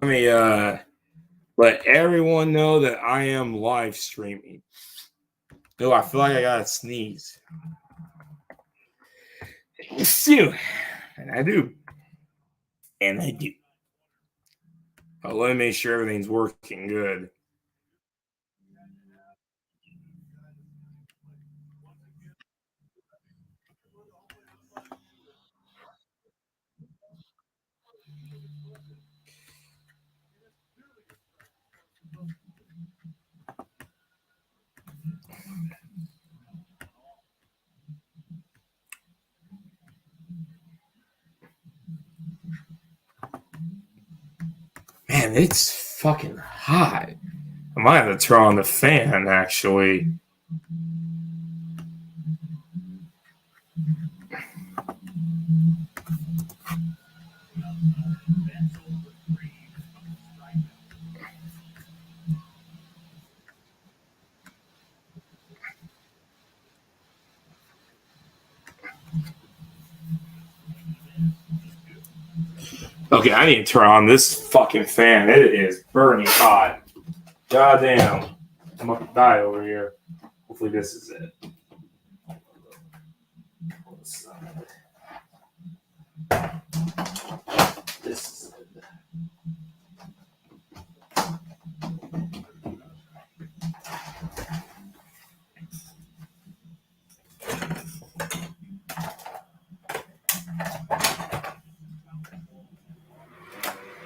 me let everyone know that I am live streaming. Oh, I feel like I gotta sneeze. Phew. And I do. And I do. But let me make sure everything's working good. Man, it's fucking hot. I might have to turn on the fan, actually. Okay, I need to turn on this fucking fan. It is burning hot. Goddamn. I'm about to die over here. Hopefully this is it. This is it.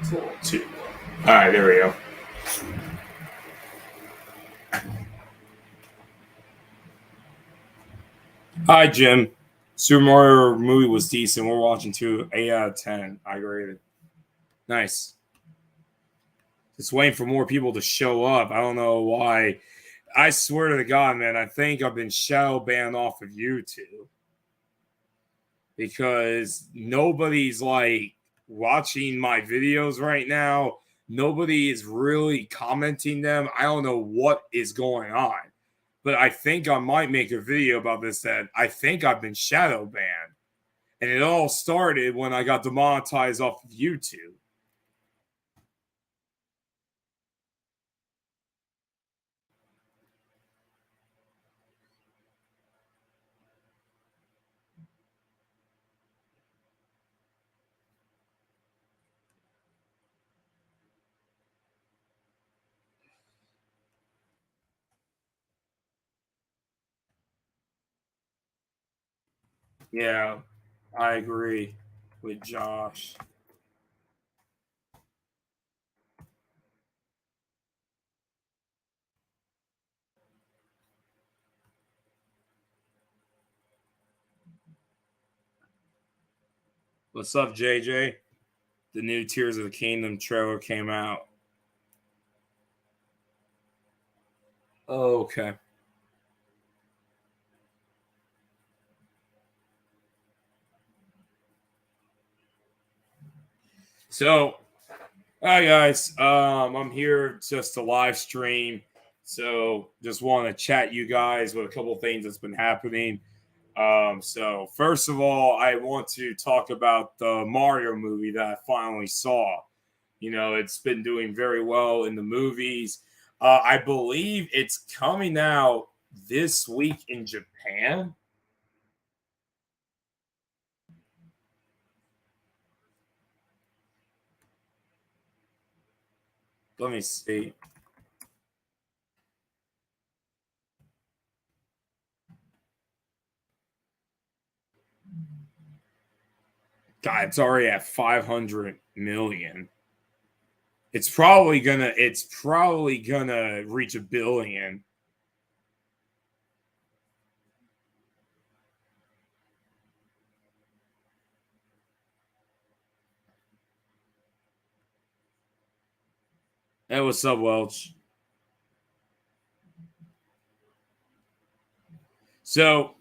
It's a little too. All right, there we go. Hi, Jim. Super Mario movie was decent. We're watching 8 out of 10. I agree. Nice. Just waiting for more people to show up. I don't know why. I swear to God, man, I think I've been shadow banned off of YouTube because nobody's like watching my videos right now. Nobody is really commenting them. I don't know what is going on, but I think I might make a video about this that I think I've been shadow banned. And it all started when I got demonetized off of YouTube. Yeah, I agree with Josh. What's up, JJ? The new Tears of the Kingdom trailer came out. Oh, okay. So, hi guys. I'm here just to live stream. So, just want to chat you guys with a couple things that's been happening. So first of all, I want to talk about the Mario movie that I finally saw. You know, it's been doing very well in the movies. I believe it's coming out this week in Japan. Let me see. God, it's already at 500 million. It's probably gonna reach 1 billion. Hey, what's up, Welch? So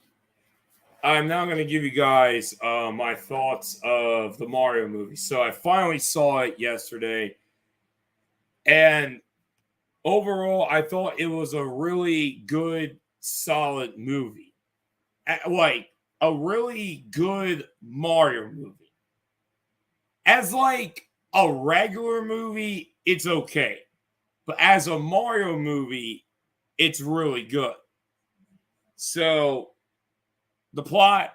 I'm now going to give you guys my thoughts of the Mario movie. So I finally saw it yesterday, and overall, I thought it was a really good, solid movie. Like a really good Mario movie. As like a regular movie, it's okay. But as a Mario movie, it's really good. So the plot,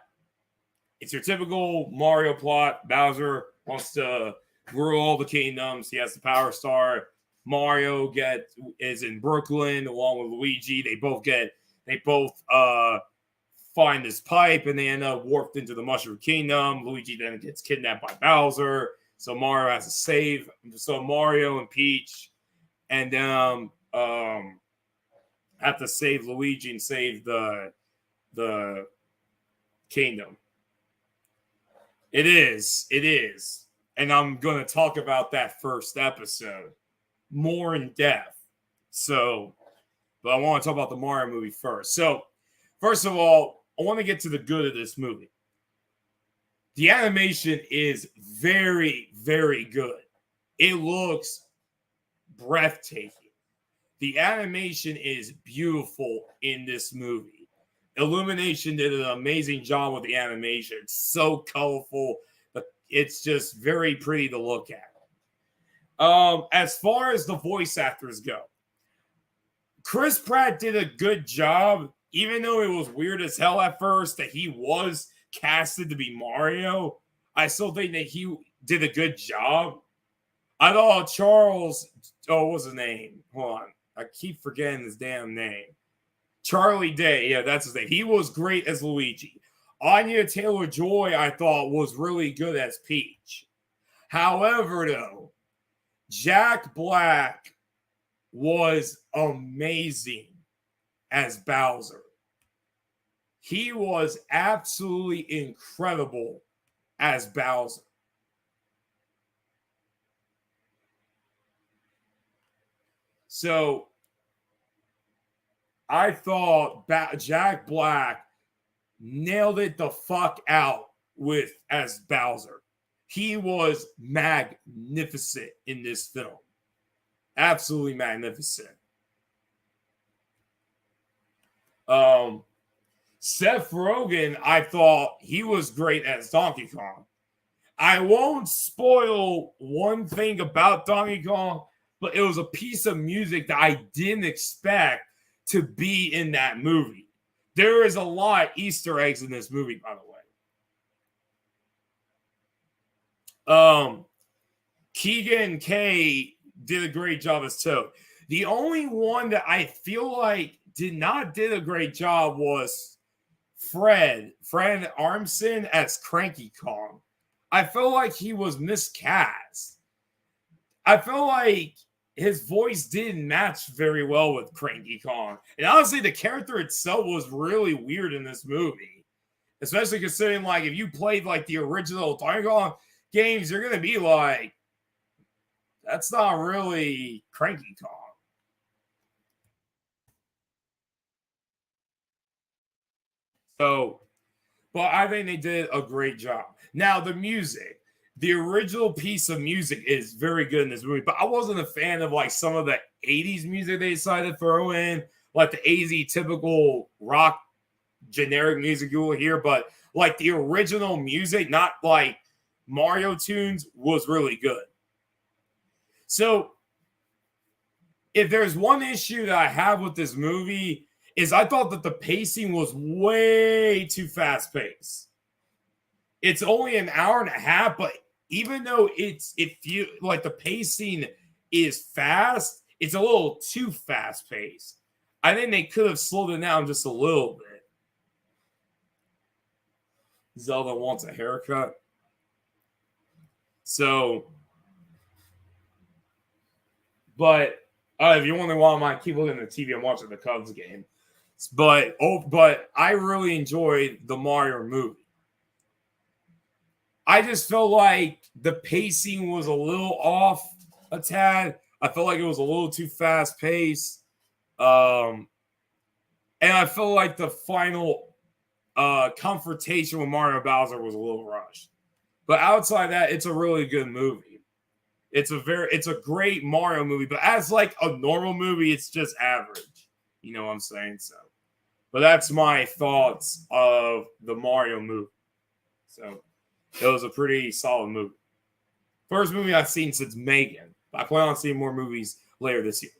it's your typical Mario plot. Bowser wants to rule all the kingdoms. He has the Power Star. Mario is in Brooklyn along with Luigi. They both find this pipe and they end up warped into the Mushroom Kingdom. Luigi then gets kidnapped by Bowser. So Mario has to save. So Mario and Peach and then have to save Luigi and save the kingdom. It is. And I'm going to talk about that first episode more in depth. So, but I want to talk about the Mario movie first. So, first of all, I want to get to the good of this movie. The animation is very, very good. It looks breathtaking. The animation is beautiful in this movie. Illumination did an amazing job with the animation. It's so colorful, but it's just very pretty to look at. As far as the voice actors go, Chris Pratt did a good job, even though it was weird as hell at first that he was casted to be Mario. I still think that he did a good job. I thought Charles, what was his name? Hold on. I keep forgetting his damn name. Charlie Day. Yeah, that's his name. He was great as Luigi. Anya Taylor-Joy, I thought, was really good as Peach. However, though, Jack Black was amazing as Bowser. He was absolutely incredible as Bowser. So I thought Jack Black nailed it the fuck out as Bowser. He was magnificent in this film. Absolutely magnificent. Seth Rogen, I thought he was great as Donkey Kong. I won't spoil one thing about Donkey Kong, but it was a piece of music that I didn't expect to be in that movie. There is a lot of Easter eggs in this movie, by the way. Keegan Kay did a great job as Toad. The only one that I feel like did not did a great job was Fred Armisen as Cranky Kong. I feel like he was miscast. I feel like his voice didn't match very well with Cranky Kong. And honestly, the character itself was really weird in this movie. Especially considering, like, if you played, like, the original Donkey Kong games, you're going to be like, that's not really Cranky Kong. So, but I think they did a great job. Now, the music. The original piece of music is very good in this movie, but I wasn't a fan of like some of the 80s music they decided to throw in, like the AZ typical rock generic music you will hear, but like the original music, not like Mario tunes, was really good. So if there's one issue that I have with this movie is I thought that the pacing was way too fast paced. It's only an hour and a half, but even though it feels like the pacing is fast, it's a little too fast paced. I think they could have slowed it down just a little bit. Zelda wants a haircut. So, but if you wonder why I keep looking at the TV, I'm watching the Cubs game. But I really enjoyed the Mario movie. I just felt like the pacing was a little off a tad. I felt like it was a little too fast paced. And I felt like the final confrontation with Mario Bowser was a little rushed. But outside that, it's a really good movie. It's a great Mario movie, but as like a normal movie, it's just average. You know what I'm saying? So, but that's my thoughts of the Mario movie. So it was a pretty solid movie. First movie I've seen since Megan, I plan on seeing more movies later this year.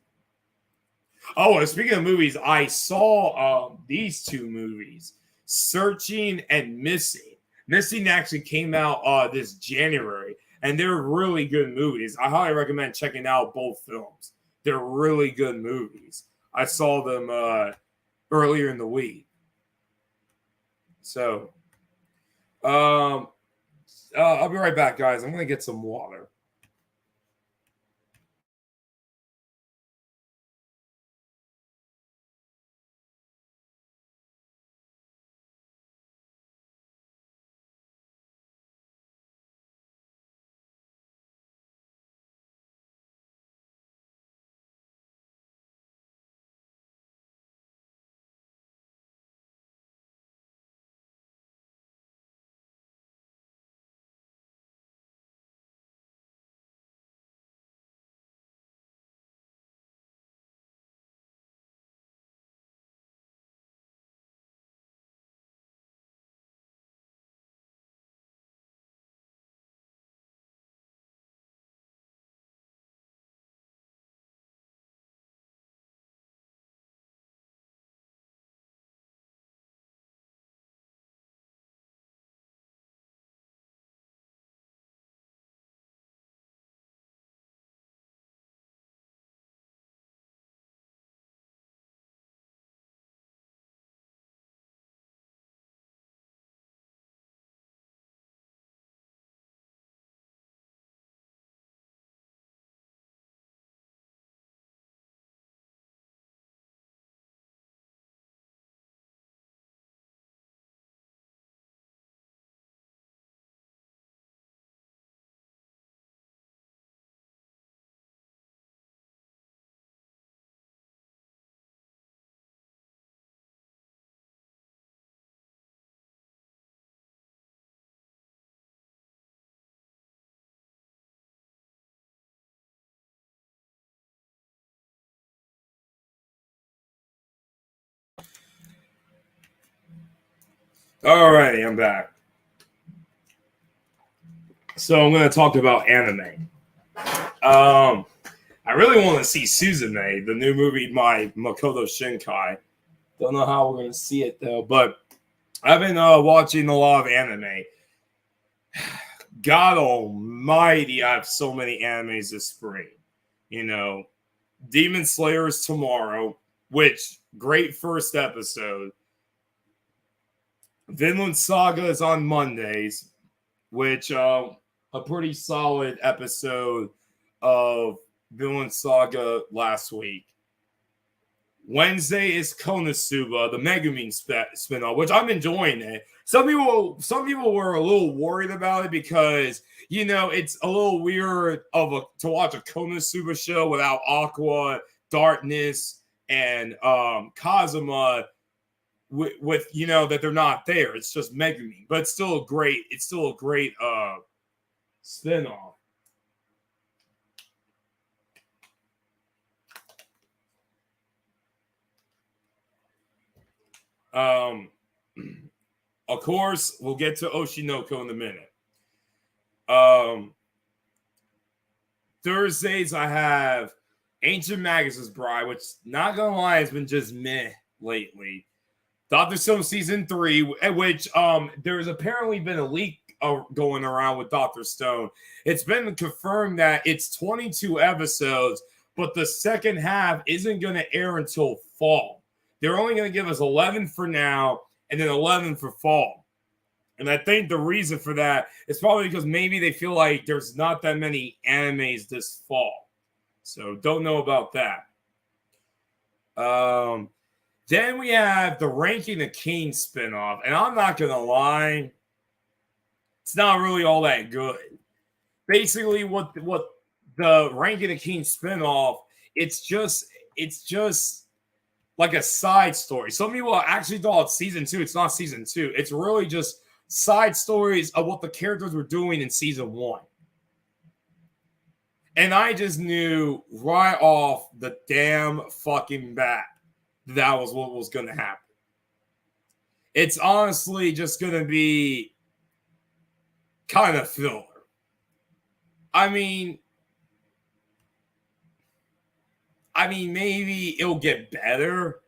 Oh, and speaking of movies, I saw these two movies, Searching and Missing. Missing actually came out this January, and they're really good movies. I highly recommend checking out both films. They're really good movies. I saw them earlier in the week. So, I'll be right back, guys. I'm going to get some water. All right, I'm back. So I'm going to talk about anime. I really want to see Suzume, the new movie by Makoto Shinkai. Don't know how we're going to see it though, but I've been watching a lot of anime. God almighty, I have so many animes this spring. You know, Demon Slayer is tomorrow, which great first episode. Vinland Saga is on Mondays, which a pretty solid episode of Vinland Saga last week. Wednesday is Konosuba, the Megumin spinoff, which I'm enjoying it. Some people were a little worried about it because it's a little weird to watch a Konosuba show without Aqua, Darkness, and Kazuma with that they're not there. It's just Megumin, but it's still a great spinoff. Of course, we'll get to Oshinoko in a minute. Thursdays I have Ancient Magus' Bride, which not gonna lie has been just meh lately. Dr. Stone season 3, which there's apparently been a leak going around with Dr. Stone. It's been confirmed that it's 22 episodes, but the second half isn't going to air until fall. They're only going to give us 11 for now and then 11 for fall. And I think the reason for that is probably because maybe they feel like there's not that many animes this fall. So don't know about that. Then we have the Ranking the King spinoff. And I'm not going to lie, it's not really all that good. Basically, what the Ranking the King spinoff, it's just like a side story. Some people actually thought it's season 2. It's not season 2. It's really just side stories of what the characters were doing in season 1. And I just knew right off the damn fucking bat that was what was going to happen. It's honestly just going to be kind of filler. I mean, I mean, maybe it'll get better.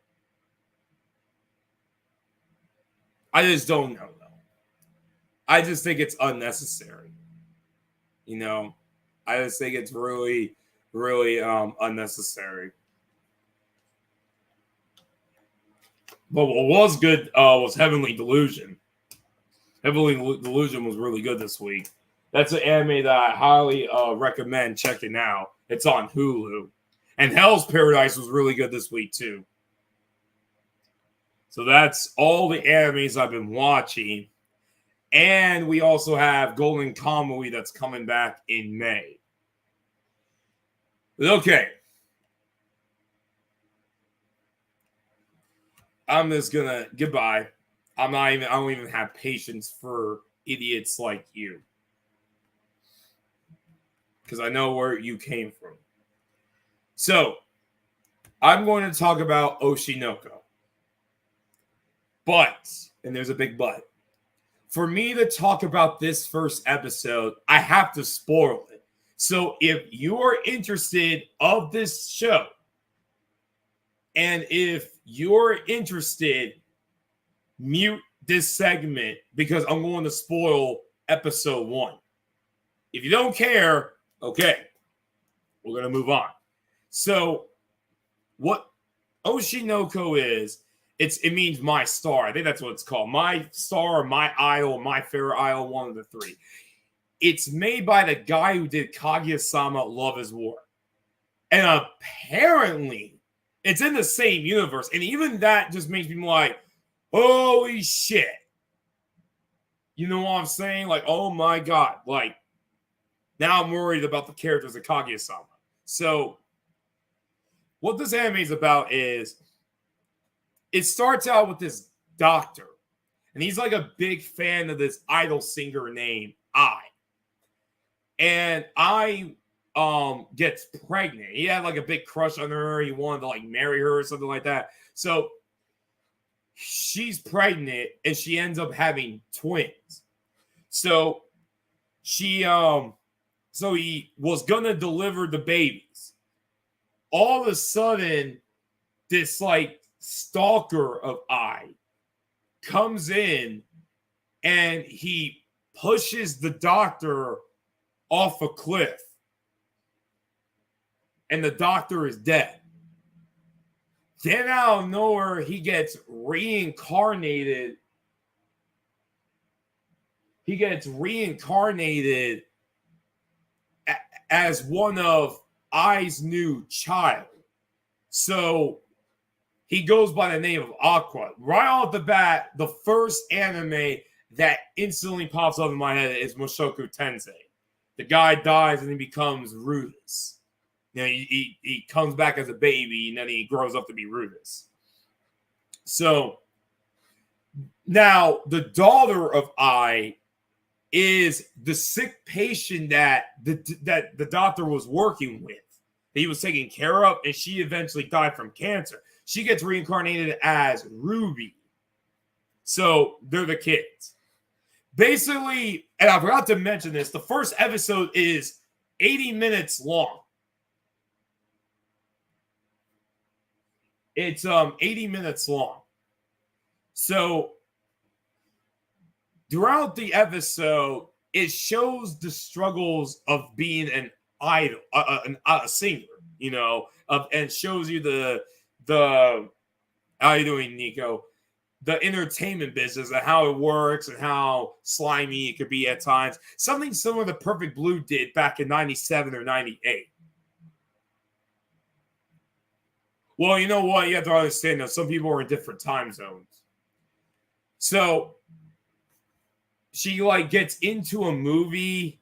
I just don't know, though. I just think it's unnecessary. I just think it's really, really unnecessary. But what was good was Heavenly Delusion. Heavenly Delusion was really good this week. That's an anime that I highly recommend checking out. It's on Hulu. And Hell's Paradise was really good this week, too. So that's all the animes I've been watching. And we also have Golden Kamuy that's coming back in May. Okay. I'm just gonna goodbye. I don't even have patience for idiots like you. Because I know where you came from. So, I'm going to talk about Oshinoko. But, and there's a big but, for me to talk about this first episode, I have to spoil it. So if you are interested of this show, and if you're interested, mute this segment because I'm going to spoil episode 1. If you don't care, okay, we're going to move on. So what Oshinoko is, it means my star. I think that's what it's called. My star, my idol, my favorite idol, one of the three. It's made by the guy who did Kaguya-sama Love is War. And apparently, it's in the same universe. And even that just makes me like, holy shit. You know what I'm saying? Like, oh my God. Like, now I'm worried about the characters of Kaguya-sama. So, what this anime is about is, it starts out with this doctor. And he's like a big fan of this idol singer named I. And I gets pregnant. He had like a big crush on her. He wanted to like marry her or something like that. So she's pregnant and she ends up having twins. So he was gonna deliver the babies. All of a sudden, this like stalker of I comes in and he pushes the doctor off a cliff. And the doctor is dead. Then out of nowhere, he gets reincarnated. He gets reincarnated as one of I's new child. So he goes by the name of Aqua. Right off the bat, the first anime that instantly pops up in my head is Mushoku Tensei. The guy dies and he becomes Rudis. You know, he comes back as a baby and then he grows up to be Rudis. So now the daughter of I is the sick patient that the doctor was working with. He was taking care of, and she eventually died from cancer. She gets reincarnated as Ruby. So they're the kids. Basically, and I forgot to mention this, the first episode is 80 minutes long. It's 80 minutes long. So throughout the episode, it shows the struggles of being an idol, a singer, you know, and shows you the how you doing, Nico? The entertainment business and how it works and how slimy it could be at times. Something similar to Perfect Blue did back in 97 or 98. Well, you know what? You have to understand that some people are in different time zones. So she like gets into a movie.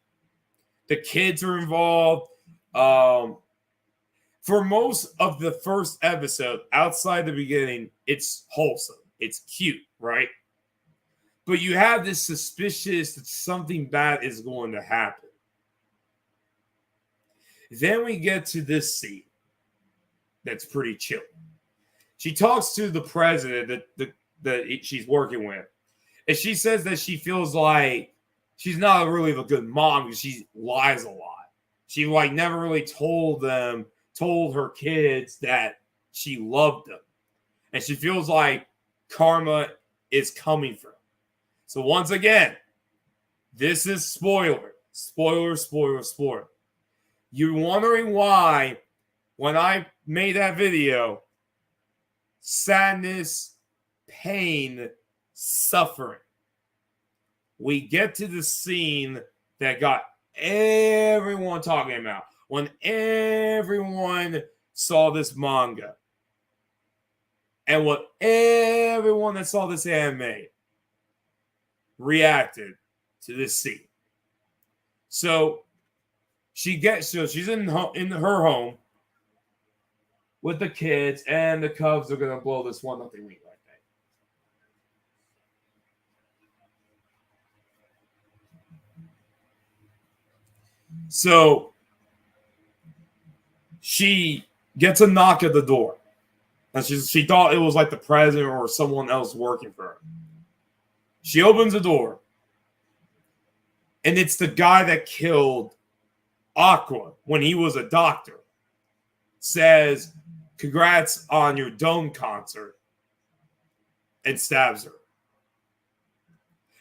The kids are involved. For most of the first episode, outside the beginning, it's wholesome. It's cute, right? But you have this suspicious that something bad is going to happen. Then we get to this scene that's pretty chill. She talks to the president that she's working with. And she says that she feels like she's not really a good mom because she lies a lot. She like never really told them told her kids that she loved them. And she feels like karma is coming for her. So once again, this is spoiler. Spoiler, spoiler, spoiler. You're wondering why, when I made that video, sadness, pain, suffering. We get to the scene that got everyone talking about. When everyone saw this manga. And what everyone that saw this anime reacted to this scene. So she's in her home with the kids, and the Cubs are gonna blow this 1-0 lead right there. So she gets a knock at the door. And she thought it was like the president or someone else working for her. She opens the door. And it's the guy that killed Aqua when he was a doctor. Says, congrats on your Dome concert. And stabs her.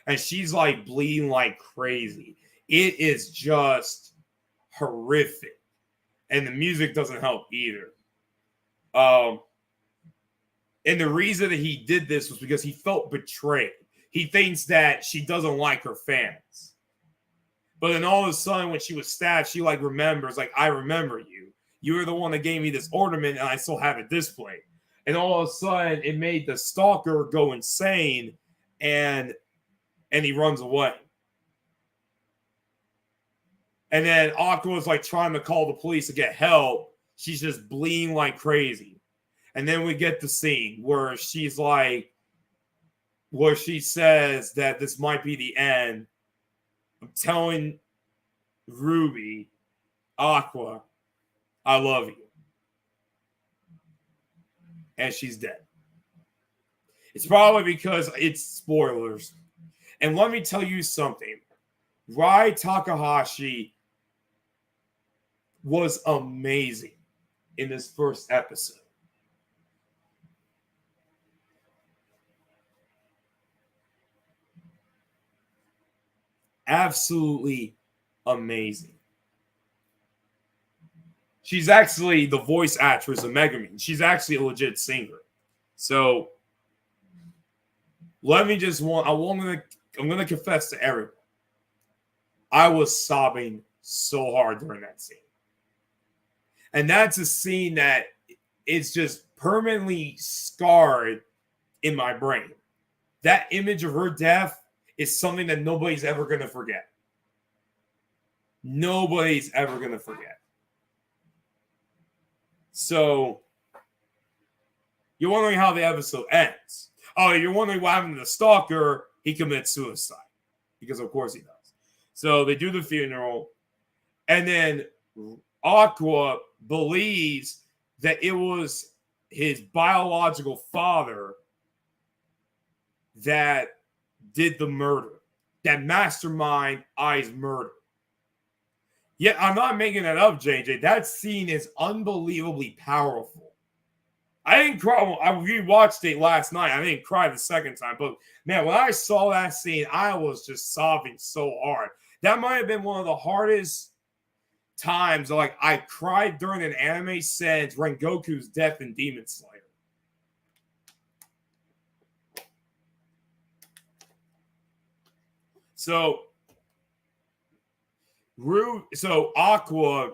And she's like bleeding like crazy. It is just horrific. And the music doesn't help either. And the reason that he did this was because he felt betrayed. He thinks that she doesn't like her fans. But then all of a sudden, when she was stabbed, she like remembers, like, I remember you. You were the one that gave me this ornament, and I still have it displayed. And all of a sudden, it made the stalker go insane, and he runs away. And then Aqua's like trying to call the police to get help. She's just bleeding like crazy. And then we get the scene where she's like, where she says that this might be the end. I'm telling Ruby, Aqua, I love you. And she's dead. It's probably because it's spoilers. And let me tell you something. Rai Takahashi was amazing in this first episode. Absolutely amazing. She's actually the voice actress of Megumin. She's actually a legit singer. So let me just I'm gonna confess to everyone. I was sobbing so hard during that scene. And that's a scene that is just permanently scarred in my brain. That image of her death is something that nobody's ever going to forget. Nobody's ever going to forget. So, you're wondering how the episode ends. Oh, you're wondering what happened to the stalker. He commits suicide. Because of course he does. So, they do the funeral. And then Aqua believes that it was his biological father that did the murder, that mastermind Ai's murder. Yet I'm not making that up, JJ. That scene is unbelievably powerful. I didn't cry. I rewatched it last night. I didn't cry the second time, but man, when I saw that scene, I was just sobbing so hard. That might have been one of the hardest times. Like I cried during an anime since Rengoku's death in Demon Slayer. So Aqua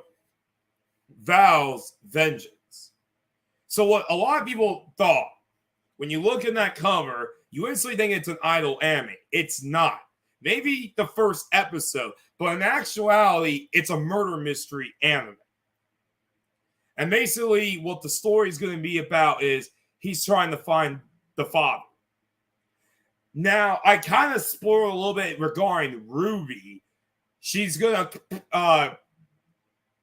vows vengeance. So what a lot of people thought, when you look in that cover, you instantly think it's an idol anime. It's not. Maybe the first episode, but in actuality, it's a murder mystery anime. And basically, what the story is going to be about is he's trying to find the father. Now, I kind of spoiled a little bit regarding Ruby. She's going to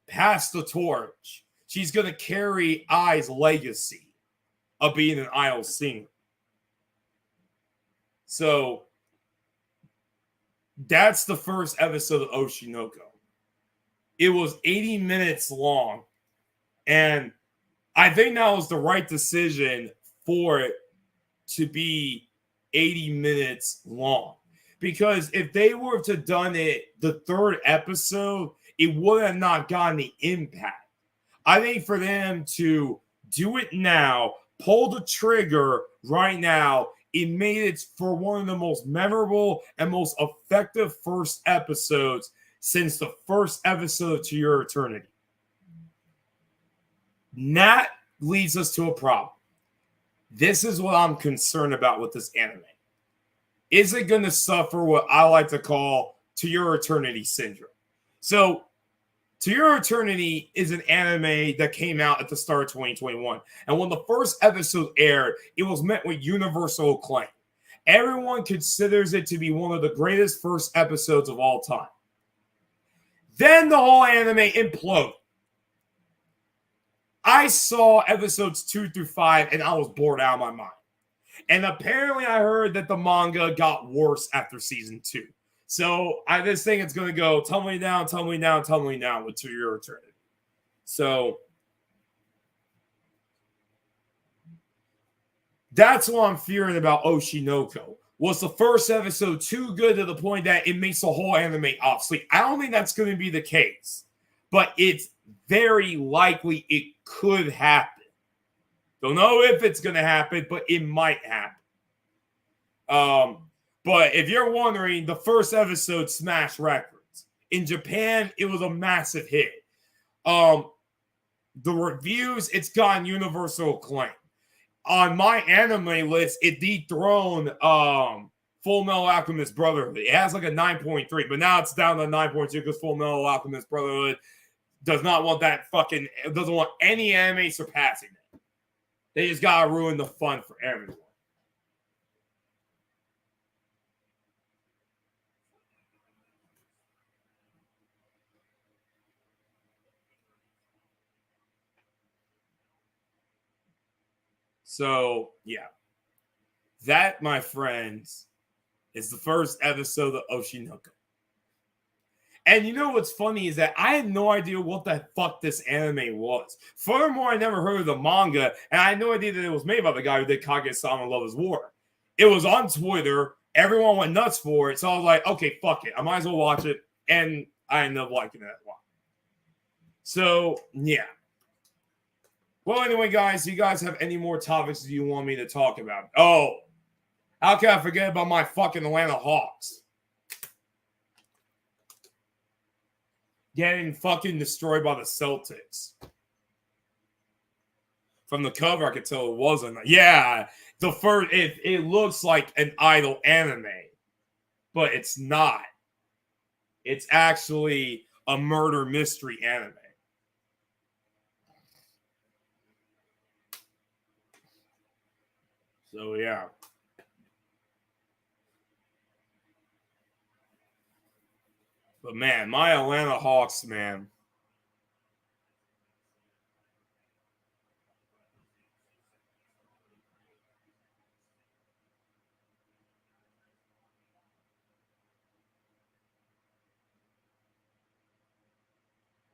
pass the torch. She's going to carry Ai's legacy of being an idol singer. So, that's the first episode of Oshinoko. It was 80 minutes long. And I think that was the right decision for it to be 80 minutes long. Because if they were to done it the third episode, it would have not gotten the impact. I think for them to do it now, pull the trigger right now, it made it for one of the most memorable and most effective first episodes since the first episode of To Your Eternity. That leads us to a problem. This is what I'm concerned about with this anime. Is it going to suffer what I like to call To Your Eternity syndrome? So, To Your Eternity is an anime that came out at the start of 2021. And when the first episode aired, it was met with universal acclaim. Everyone considers it to be one of the greatest first episodes of all time. Then the whole anime imploded. I saw episodes 2 through 5 and I was bored out of my mind. And apparently I heard that the manga got worse after season 2. So I just think it's going to go tumbling down with To Your Eternity. So that's what I'm fearing about Oshi no Ko. Was the first episode too good to the point that it makes the whole anime obsolete? I don't think that's going to be the case. But it's very likely it could happen. Don't know if it's going to happen, but it might happen. But if you're wondering, the first episode smashed records. In Japan, it was a massive hit. The reviews, it's gotten universal acclaim. On my anime list, it dethroned Full Metal Alchemist Brotherhood. It has like a 9.3, but now it's down to 9.2 because Full Metal Alchemist Brotherhood doesn't want any anime surpassing it. They just gotta ruin the fun for everyone. So, yeah. That, my friends, is the first episode of Oshi no Ko. And you know what's funny is that I had no idea what the fuck this anime was. Furthermore, I never heard of the manga, and I had no idea that it was made by the guy who did Kaguya-sama Love is War. It was on Twitter. Everyone went nuts for it. So I was like, okay, fuck it. I might as well watch it. And I ended up liking it a lot. So, yeah. Well, anyway, guys, do you guys have any more topics you want me to talk about? Oh, how can I forget about my fucking Atlanta Hawks? Getting fucking destroyed by the Celtics. From the cover, I could tell it wasn't. Yeah, the first, it looks like an idol anime, but it's not. It's actually a murder mystery anime. So, yeah. But, man, my Atlanta Hawks, man.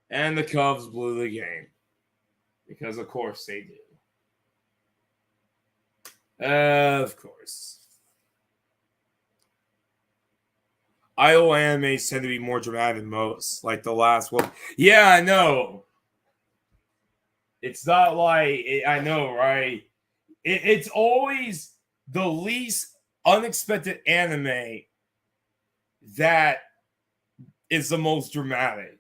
And the Cubs blew the game. Because, of course, they did. Of course. Idol animes tend to be more dramatic than most. Like the last one. Yeah, I know. It's not like, I know, right? It's always the least unexpected anime that is the most dramatic.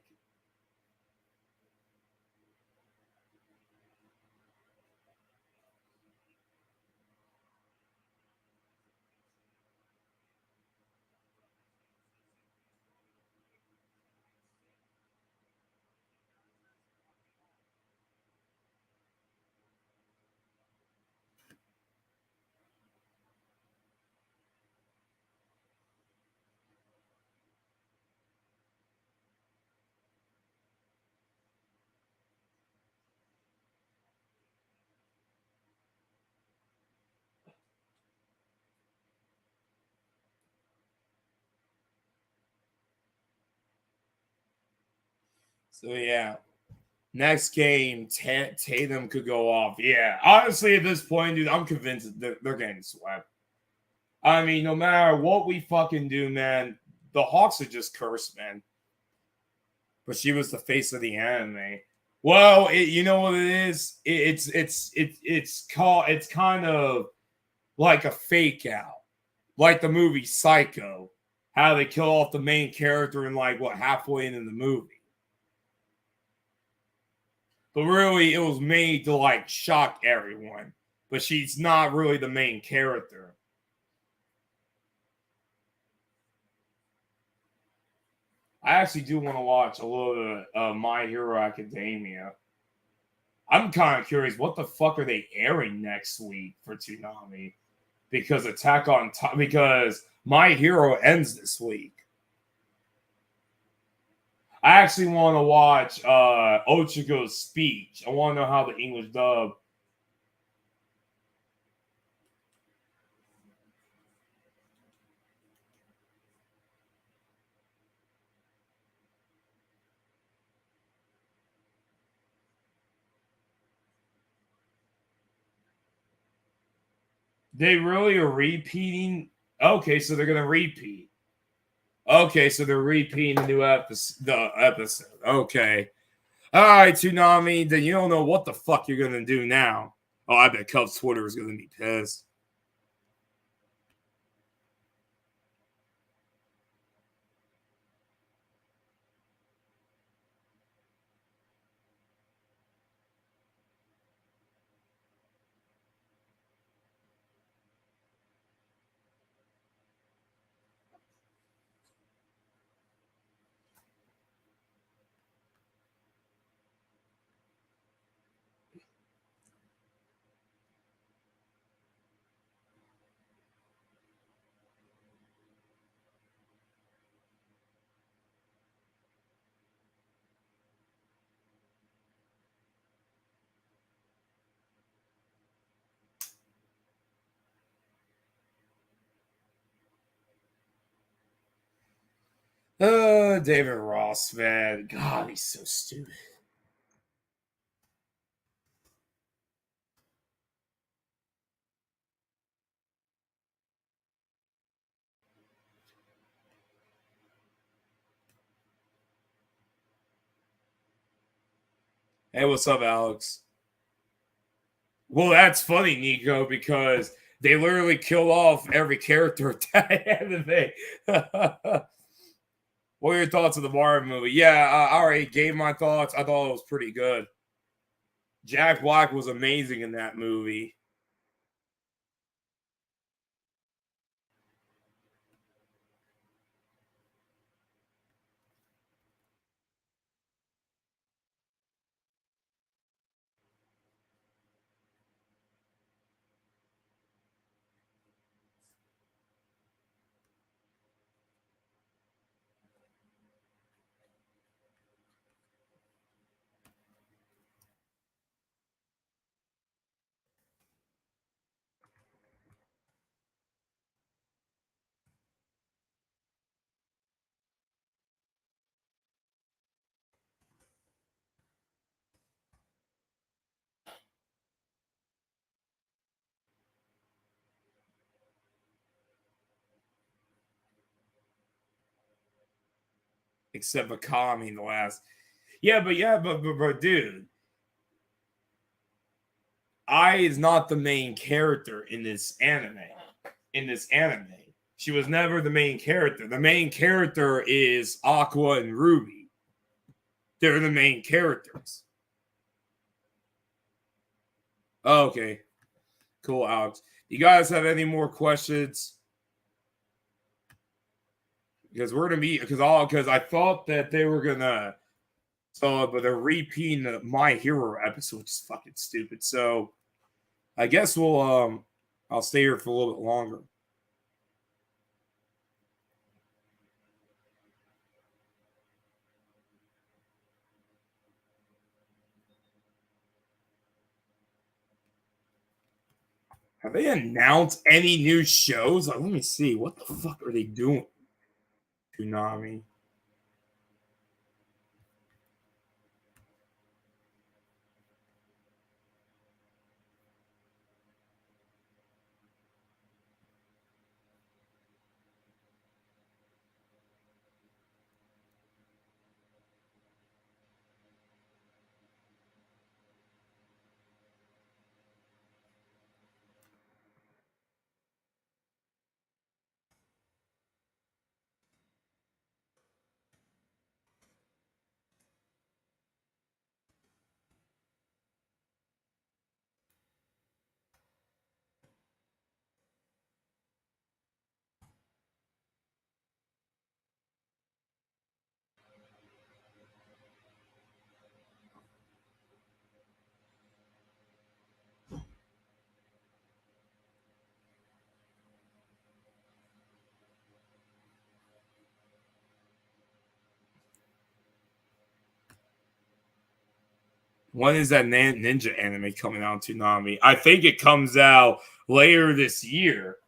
So, yeah. Next game, Tatum could go off. Yeah, honestly, at this point, dude, I'm convinced that they're getting swept. I mean, no matter what we fucking do, man, the Hawks are just cursed, man. But she was the face of the anime. Well, you know what it is? It's kind of like a fake out, like the movie Psycho, how they kill off the main character in like what halfway into the movie. But really, it was made to like shock everyone. But she's not really the main character. I actually do want to watch a little bit of My Hero Academia. I'm kind of curious, what the fuck are they airing next week for Toonami? Because because My Hero ends this week. I actually want to watch Ochigo's speech. I want to know how the English dub. They really are repeating. Okay, so they're gonna repeat. Okay, so they're repeating the new episode. Okay. All right, Toonami, then you don't know what the fuck you're gonna do now. Oh, I bet Cubs Twitter is gonna be pissed. David Ross, man. God, he's so stupid. Hey, what's up, Alex? Well, that's funny, Nico, because they literally killed off every character at the end of it. What are your thoughts of the Marvel movie? Yeah, I already gave my thoughts. I thought it was pretty good. Jack Black was amazing in that movie. Except for Kami in the last. But dude, Ai is not the main character in this anime. She was never the main character. The main character is Aqua and Ruby. They're the main characters. Okay. Cool, Alex. You guys have any more questions? Because we're gonna be because I thought that they were gonna but they're repeating the My Hero episode, which is fucking stupid. So I guess I'll stay here for a little bit longer. Have they announced any new shows? Let me see. What the fuck are they doing? Toonami. When is that ninja anime coming out to Nami? I think it comes out later this year.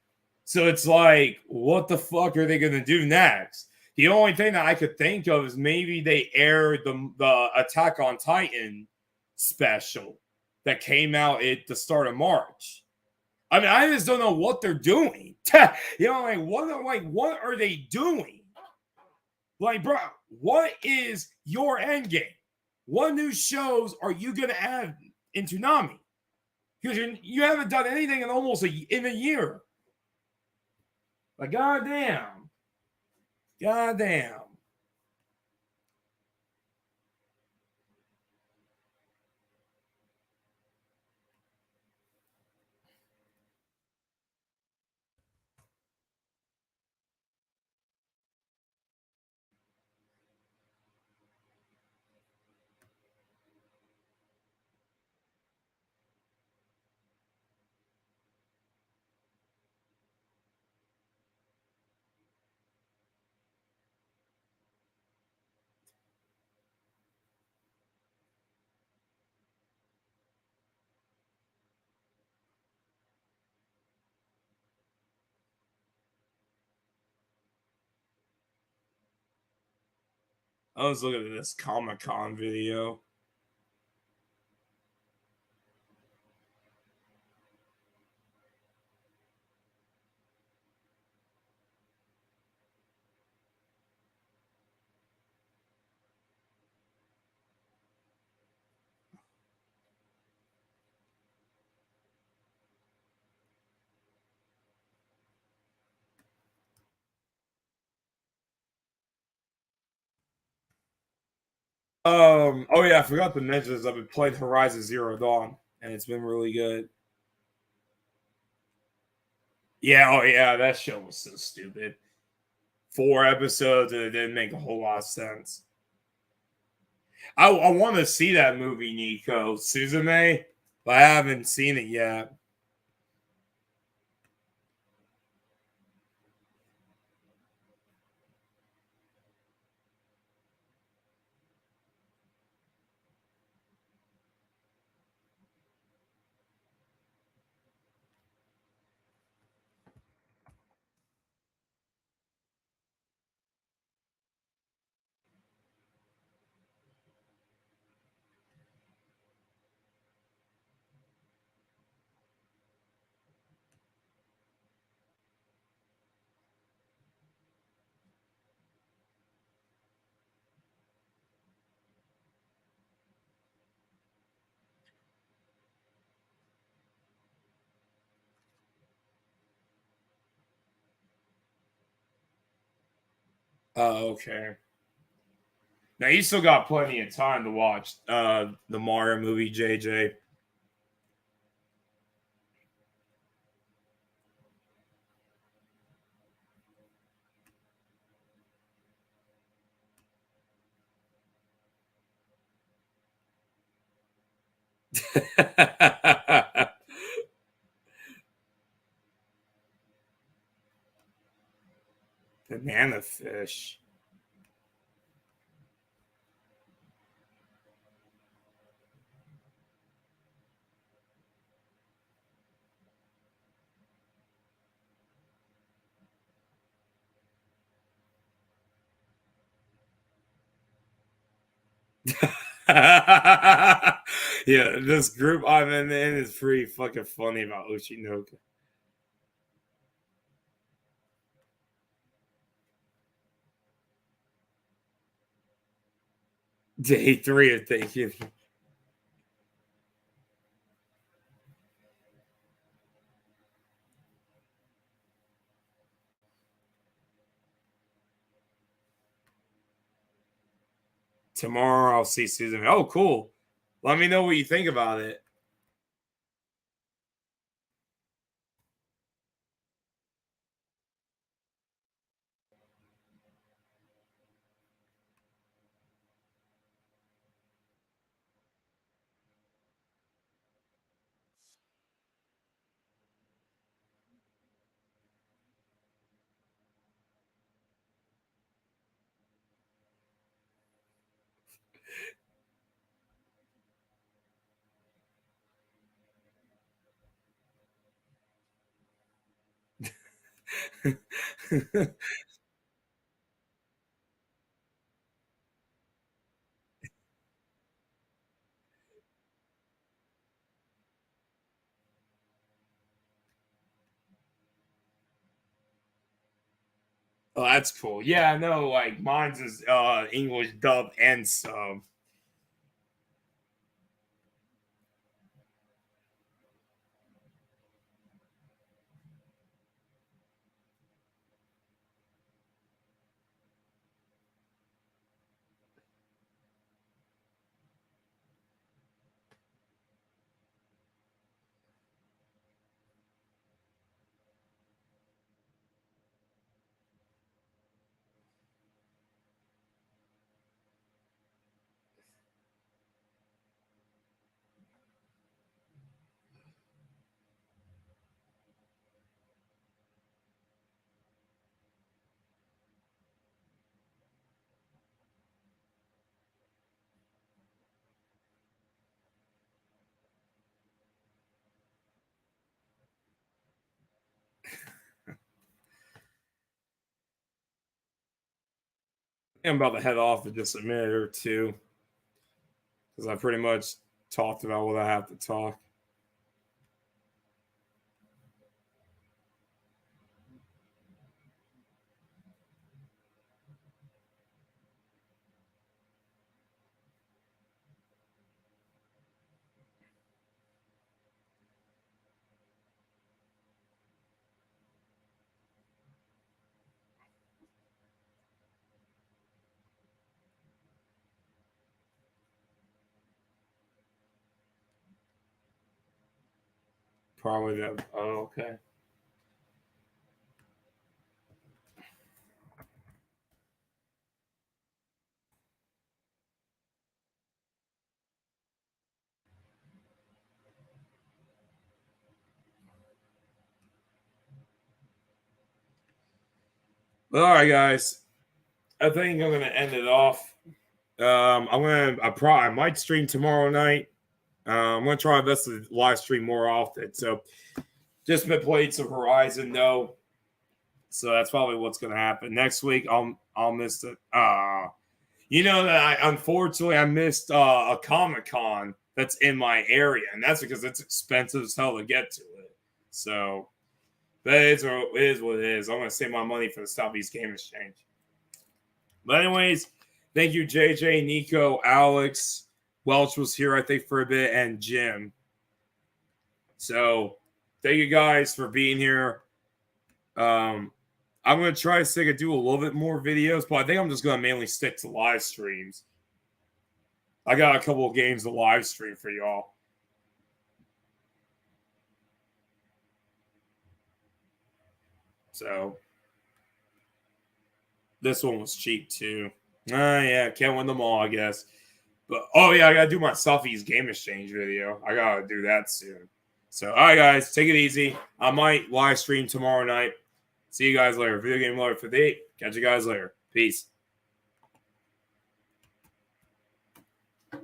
So it's like, what the fuck are they gonna do next? The only thing that I could think of is maybe they aired the Attack on Titan special that came out at the start of March. I mean, I just don't know what they're doing. What are they doing? Like, bro, what is your end game? What new shows are you gonna add into Nami? Because you haven't done anything in almost in a year. Like, goddamn, goddamn. I was looking at this Comic Con video. Oh yeah, I forgot to mention this. I've been playing Horizon Zero Dawn, and it's been really good. Yeah, oh yeah, that show was so stupid. 4 episodes and it didn't make a whole lot of sense. I want to see that movie, Nico Suzume, but I haven't seen it yet. Oh, okay. Now you still got plenty of time to watch the Mario movie, JJ. Banana fish. Yeah, this group I'm in is pretty fucking funny about Oshinoka. Day 3 of thinking. Tomorrow I'll see Susan. Oh, cool. Let me know what you think about it. Oh, that's cool. Yeah, no, like mine's is English dub and sub. I'm about to head off in just a minute or two because I pretty much talked about what I have to talk. Probably that. Oh, okay. But all right, guys. I think I'm gonna end it off. I might stream tomorrow night. I'm gonna try my best to live stream more often. So just been playing some Horizon though. So that's probably what's gonna happen. Next week I'll miss it. You know that I missed a Comic Con that's in my area, and that's because it's expensive as hell to get to it. So that is what it is. I'm gonna save my money for the Southeast Game Exchange. But anyways, thank you, JJ, Nico, Alex. Welch was here, I think, for a bit, and Jim. So thank you guys for being here. I'm gonna try to stick and do a little bit more videos, but I think I'm just gonna mainly stick to live streams. I got a couple of games to live stream for y'all. So this one was cheap too. Yeah, can't win them all, I guess. But oh yeah, I gotta do my Southeast Game Exchange video. I gotta do that soon. So all right, guys, take it easy. I might live stream tomorrow night. See you guys later. Video game lover for the 8. Catch you guys later. Peace.